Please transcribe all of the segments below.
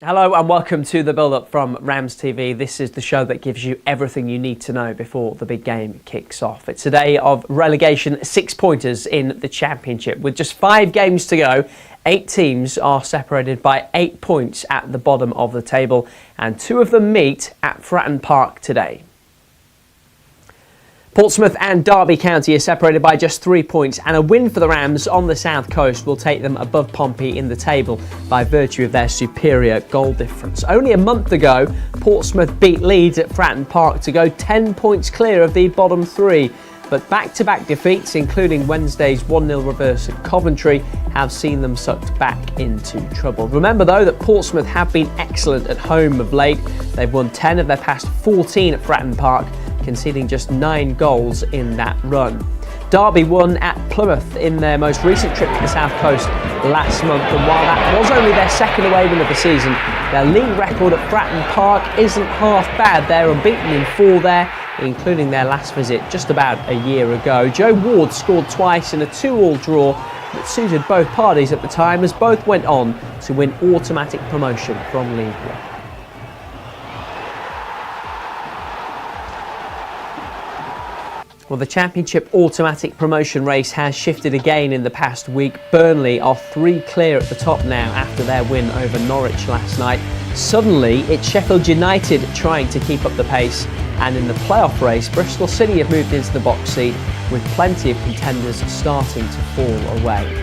Hello and welcome to the build-up from RamsTV. This is the show that gives you everything you need to know before the big game kicks off. It's a day of relegation 6-pointers in the Championship. With just 5 games to go, 8 teams are separated by 8 points at the bottom of the table, and 2 of them meet at Fratton Park today. Portsmouth and Derby County are separated by just 3 points, and a win for the Rams on the south coast will take them above Pompey in the table by virtue of their superior goal difference. Only a month ago, Portsmouth beat Leeds at Fratton Park to go 10 points clear of the bottom 3. But back-to-back defeats, including Wednesday's 1-0 reverse at Coventry, have seen them sucked back into trouble. Remember though that Portsmouth have been excellent at home of late. They've won 10 of their past 14 at Fratton Park, conceding just 9 goals in that run. Derby won at Plymouth in their most recent trip to the South Coast last month, and while that was only their second away win of the season, their league record at Fratton Park isn't half bad. They're unbeaten in 4 there, including their last visit just about a year ago. Joe Ward scored twice in a 2-2 draw that suited both parties at the time, as both went on to win automatic promotion from League One. Well, the Championship automatic promotion race has shifted again in the past week. Burnley are 3 clear at the top now after their win over Norwich last night. Suddenly, it's Sheffield United trying to keep up the pace, and in the playoff race, Bristol City have moved into the box seat with plenty of contenders starting to fall away.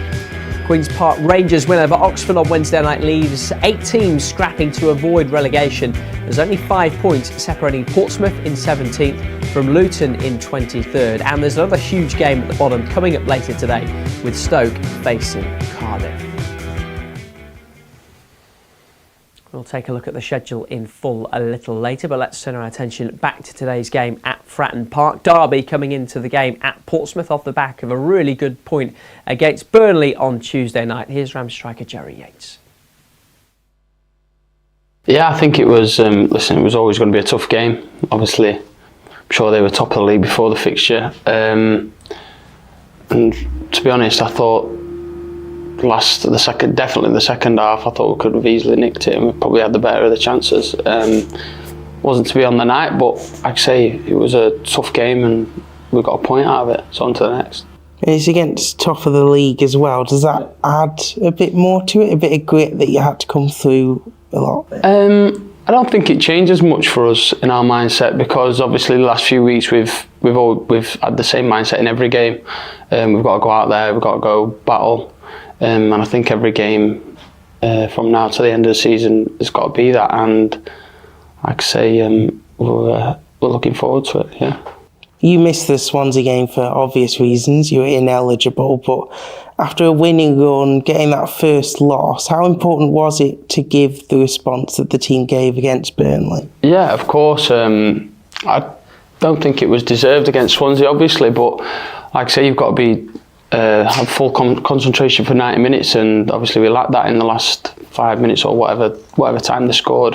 Queen's Park Rangers win over Oxford on Wednesday night leaves 8 teams scrapping to avoid relegation. There's only 5 points separating Portsmouth in 17th from Luton in 23rd, and there's another huge game at the bottom coming up later today with Stoke facing Cardiff. We'll take a look at the schedule in full a little later, but let's turn our attention back to today's game at Fratton Park. Derby coming into the game at Portsmouth off the back of a really good point against Burnley on Tuesday night. Here's Rams striker Jerry Yates. Yeah, I think it was, it was always going to be a tough game. Obviously, I'm sure they were top of the league before the fixture. And to be honest, I thought definitely the second half, I thought we could have easily nicked it and we probably had the better of the chances. Wasn't to be on the night, but like I say, it was a tough game and we got a point out of it, so on to the next. It's against top of the league as well. Does that add a bit more to it, a bit of grit that you had to come through a lot? I don't think it changes much for us in our mindset, because obviously the last few weeks we've had the same mindset in every game. We've got to go out there, we've got to go battle. And I think every game from now to the end of the season has got to be that, and like I say, we're looking forward to it, yeah. You missed the Swansea game for obvious reasons, you were ineligible, but after a winning run, getting that first loss, how important was it to give the response that the team gave against Burnley? Yeah, of course. I don't think it was deserved against Swansea, obviously, but like I say, you've got to be have full concentration for 90 minutes, and obviously we lacked that in the last 5 minutes or whatever time they scored.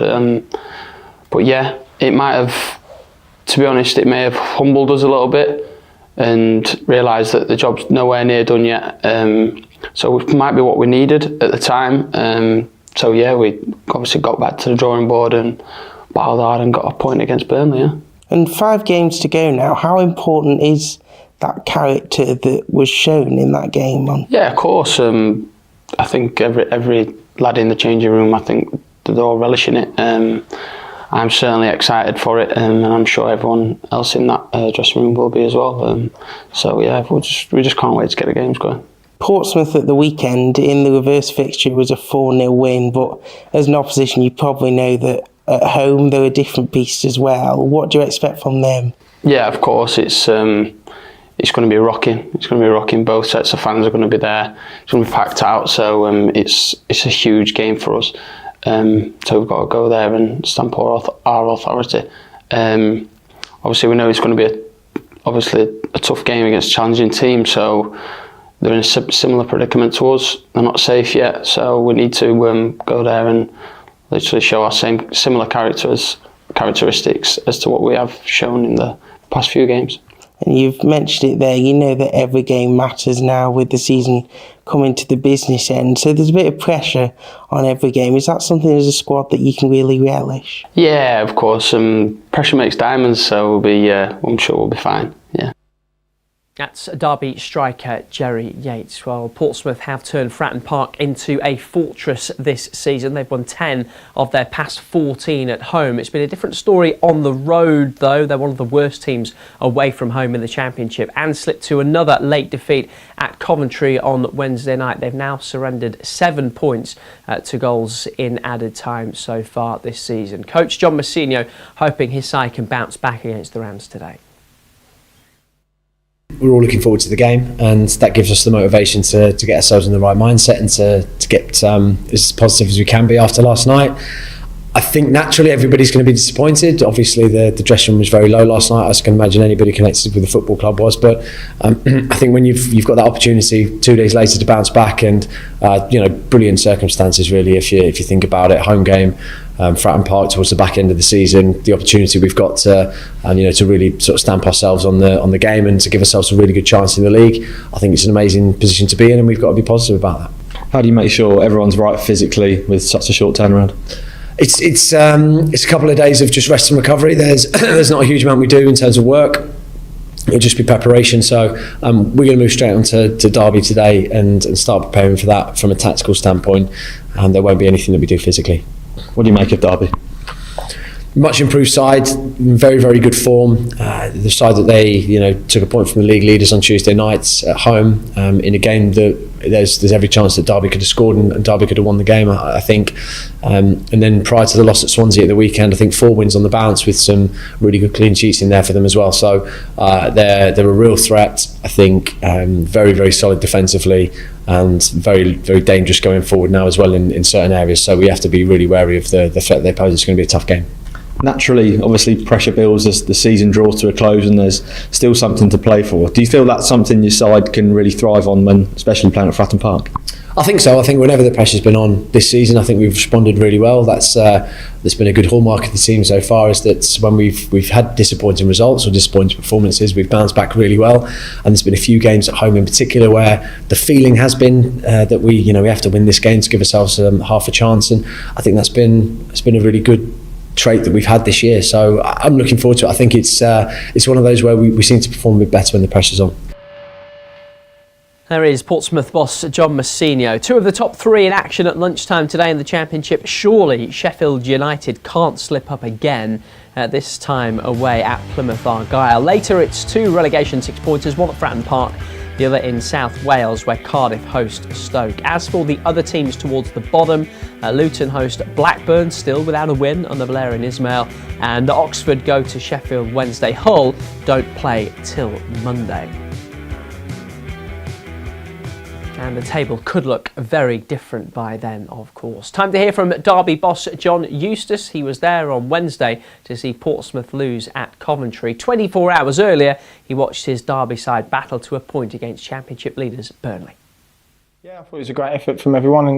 But yeah, it might have, to be honest, it may have humbled us a little bit and realised that the job's nowhere near done yet. So it might be what we needed at the time. So yeah, we obviously got back to the drawing board and battled hard and got a point against Burnley. Yeah. And 5 games to go now. How important is that character that was shown in that game? Yeah, of course. I think every lad in the changing room, I think they're all relishing it. I'm certainly excited for it, and I'm sure everyone else in that dressing room will be as well. So yeah, we just can't wait to get the games going. Portsmouth at the weekend in the reverse fixture was a 4-0 win, but as an opposition you probably know that at home they're a different beast as well. What do you expect from them? Yeah, of course, it's going to be rocking. It's going to be rocking. Both sets of fans are going to be there. It's going to be packed out. So it's a huge game for us. So we've got to go there and stamp our authority. Obviously, we know it's going to be a tough game against a challenging team. So they're in a similar predicament to us. They're not safe yet. So we need to go there and literally show our similar characteristics as to what we have shown in the past few games. And you've mentioned it there, you know that every game matters now with the season coming to the business end. So there's a bit of pressure on every game. Is that something as a squad that you can really relish? Yeah, of course. Pressure makes diamonds, so I'm sure we'll be fine. Yeah. That's Derby striker Jerry Yates. Well, Portsmouth have turned Fratton Park into a fortress this season. They've won 10 of their past 14 at home. It's been a different story on the road, though. They're one of the worst teams away from home in the Championship and slipped to another late defeat at Coventry on Wednesday night. They've now surrendered 7 points to goals in added time so far this season. Coach John Mousinho hoping his side can bounce back against the Rams today. We're all looking forward to the game, and that gives us the motivation to get ourselves in the right mindset and to get as positive as we can be after last night. I think naturally everybody's going to be disappointed. Obviously the dressing room was very low last night, as I can imagine anybody connected with the football club was, but I think when you've got that opportunity 2 days later to bounce back, and brilliant circumstances really if you think about it. Home game, Fratton Park towards the back end of the season, the opportunity we've got to really sort of stamp ourselves on the game and to give ourselves a really good chance in the league. I think it's an amazing position to be in, and we've got to be positive about that. How do you make sure everyone's right physically with such a short turnaround? It's a couple of days of just rest and recovery. There's not a huge amount we do in terms of work. It'll just be preparation. So we're going to move straight on to Derby today and start preparing for that from a tactical standpoint. And there won't be anything that we do physically. What do you make of Derby? Much improved side, very, very good form. The side that they took a point from the league leaders on Tuesday nights at home in a game that there's every chance that Derby could have scored and Derby could have won the game, I think. And then prior to the loss at Swansea at the weekend, I think 4 wins on the bounce with some really good clean sheets in there for them as well. So they're a real threat, I think. Very, very solid defensively and very, very dangerous going forward now as well in certain areas. So we have to be really wary of the threat they pose. It's going to be a tough game. Naturally, obviously pressure builds as the season draws to a close and there's still something to play for. Do you feel that's something your side can really thrive on when, especially playing at Fratton Park? I think so. I think whenever the pressure's been on this season, I think we've responded really well. That's been a good hallmark of the team so far, is that when we've had disappointing results or disappointing performances, we've bounced back really well. And there's been a few games at home in particular where the feeling has been that we have to win this game to give ourselves half a chance. And I think it's been a really good trait that we've had this year, so I'm looking forward to it. I think it's one of those where we seem to perform a bit better when the pressure's on. There is Portsmouth boss John Mousinho. 2 of the top 3 in action at lunchtime today in the Championship. Surely Sheffield United can't slip up again, this time away at Plymouth Argyle. Later it's 2 relegation 6-pointers, one at Fratton Park, the other in South Wales where Cardiff host Stoke. As for the other teams towards the bottom, Luton host Blackburn, still without a win under Valérien Ismaël, and Oxford go to Sheffield Wednesday. Hull don't play till Monday. And the table could look very different by then, of course. Time to hear from Derby boss John Eustace. He was there on Wednesday to see Portsmouth lose at Coventry. 24 hours earlier, he watched his Derby side battle to a point against Championship leaders Burnley. Yeah, I thought it was a great effort from everyone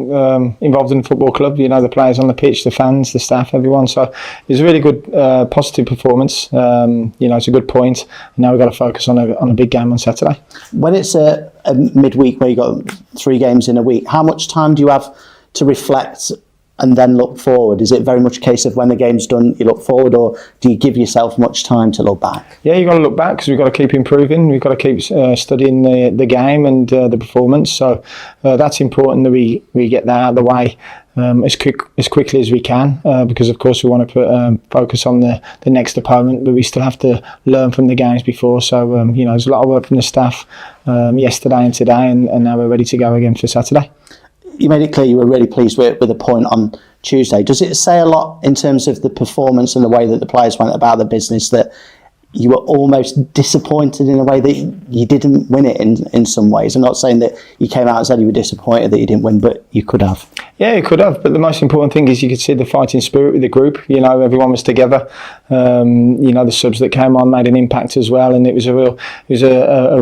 involved in the football club. The players on the pitch, the fans, the staff, everyone. So it was a really good, positive performance. It's a good point. And now we've got to focus on a big game on Saturday. When it's a midweek where you've got 3 games in a week, how much time do you have to reflect and then look forward? Is it very much a case of when the game's done, you look forward, or do you give yourself much time to look back? Yeah, you've got to look back because we've got to keep improving. We've got to keep studying the game and the performance. So that's important that we get that out of the way as quickly as we can because, of course, we want to put focus on the next opponent, but we still have to learn from the games before. So, there's a lot of work from the staff yesterday and today, and now we're ready to go again for Saturday. You made it clear you were really pleased with a point on Tuesday. Does it say a lot in terms of the performance and the way that the players went about the business that you were almost disappointed in a way that you didn't win it in some ways? I'm not saying that you came out and said you were disappointed that you didn't win, but you could have. Yeah, you could have, but the most important thing is you could see the fighting spirit with the group. Everyone was together. The subs that came on made an impact as well, and it was a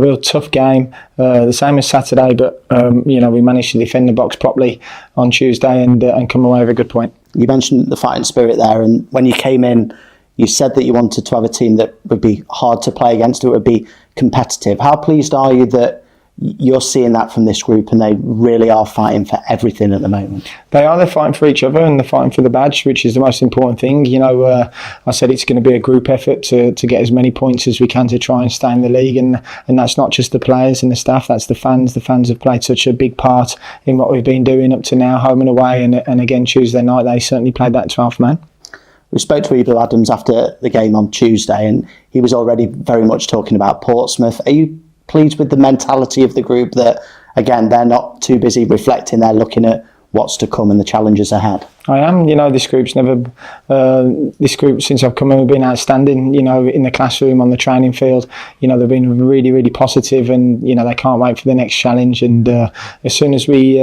real tough game. The same as Saturday, but we managed to defend the box properly on Tuesday and come away with a good point. You mentioned the fighting spirit there, and when you came in, You said that you wanted to have a team that would be hard to play against, it would be competitive. How pleased are you that you're seeing that from this group and they really are fighting for everything at the moment? They're fighting for each other and they're fighting for the badge, which is the most important thing. You know, I said it's going to be a group effort to get as many points as we can to try and stay in the league, and that's not just the players and the staff, that's the fans. The fans have played such a big part in what we've been doing up to now, home and away, and again Tuesday night they certainly played that 12th man. We spoke to Edo Adams after the game on Tuesday and he was already very much talking about Portsmouth. Are you pleased with the mentality of the group that, again, they're not too busy reflecting, they're looking at what's to come and the challenges ahead? I am. You know, this group since I've come in have been outstanding, you know, in the classroom, on the training field. You know, they've been really, really positive and, you know, they can't wait for the next challenge. And as soon as we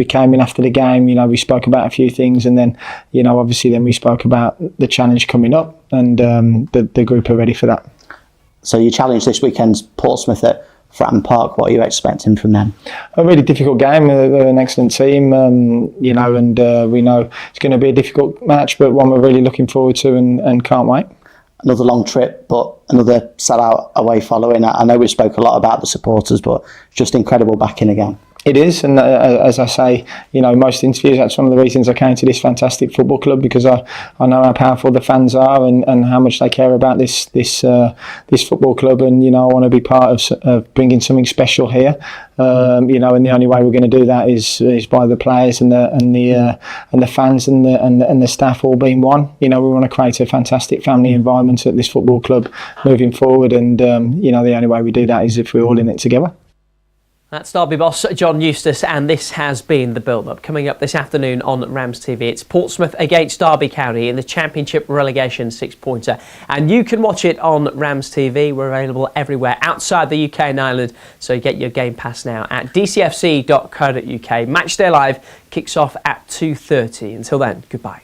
came in after the game, you know, we spoke about a few things, and then, you know, obviously then we spoke about the challenge coming up, and the group are ready for that. So your challenge this weekend's Portsmouth at Fratton Park. What are you expecting from them? A really difficult game. They're an excellent team, you know, and we know it's going to be a difficult match, but one we're really looking forward to and can't wait. Another long trip, but another sellout away following. I know we spoke a lot about the supporters, but just incredible backing again. It is, and as I say, you know, most interviews, that's one of the reasons I came to this fantastic football club, because I know how powerful the fans are and how much they care about this football club, and, you know, I want to be part of bringing something special here, you know, and the only way we're going to do that is by the players and the fans and the staff all being one. You know, we want to create a fantastic family environment at this football club moving forward, and you know, the only way we do that is if we're all in it together. That's Derby boss John Eustace, and this has been the build-up. Coming up this afternoon on RamsTV, it's Portsmouth against Derby County in the Championship relegation six-pointer. And you can watch it on RamsTV. We're available everywhere outside the UK and Ireland, so you get your Game Pass now at dcfc.co.uk. Matchday Live kicks off at 2:30. Until then, goodbye.